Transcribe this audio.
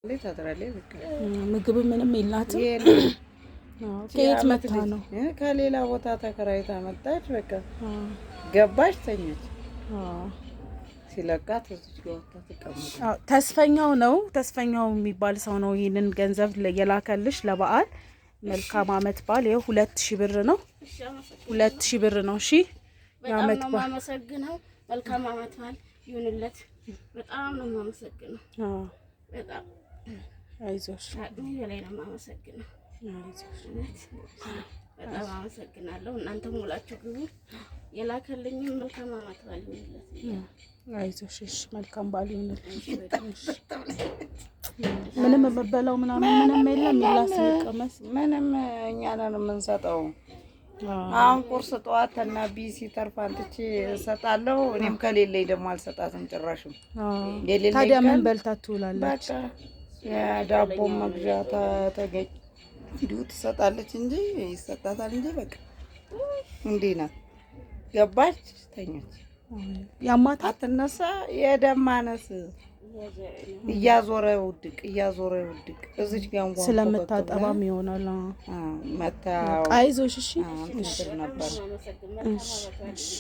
ታድራለች በቃ ምግብ ምንም የላትም። ከየት መጣ ነው? ከሌላ ቦታ ተከራይታ መጣች። በቃ ገባች፣ ተኛች። ሲለቃት እዚህ ጋር ተቀመጠ። ተስፈኛው ነው፣ ተስፈኛው የሚባል ሰው ነው ይሄንን ገንዘብ የላከልሽ ለበዓል። መልካም አመት በዓል። ይኸው 2000 ብር ነው፣ 2000 ብር ነው። እሺ የአመት በዓል ማመሰግነው። መልካም አመት በዓል ይሁንለት። በጣም ነው ማመሰግነው። በጣም አይዞሽ። ላይ ነው ማመሰግነው። አይዞሽ። በጣም አመሰግናለሁ። እናንተ ሙላችሁ ግቡ። የላከልኝ መልካም አመት በዓል ይሁንለት። አይዞሽ። እሺ መልካም በዓል ይሁንልሽ። ምንም መበላው ምንም የለም። ይላስ ቀመስ ምንም እኛ ነን የምንሰጠው። አሁን ቁርስ ጠዋት እና ቢሲ ተርፋንትቼ እሰጣለሁ። እኔም ከሌለኝ ደግሞ አልሰጣትም ጭራሽም። ታዲያ ምን በልታ ትውላለች? በቃ የዳቦ መግዣ ተገኝ እንዲሁ ትሰጣለች እንጂ ይሰጣታል እንጂ በቃ እንዲህ ናት። ገባች፣ ተኛች። ያማታ አትነሳ። የደም ማነስ እያዞረ ውድቅ እዚች ጋር እንኳን ስለምታጠባም ይሆናል። መታ አይዞሽ። እሺ ነበር። እሺ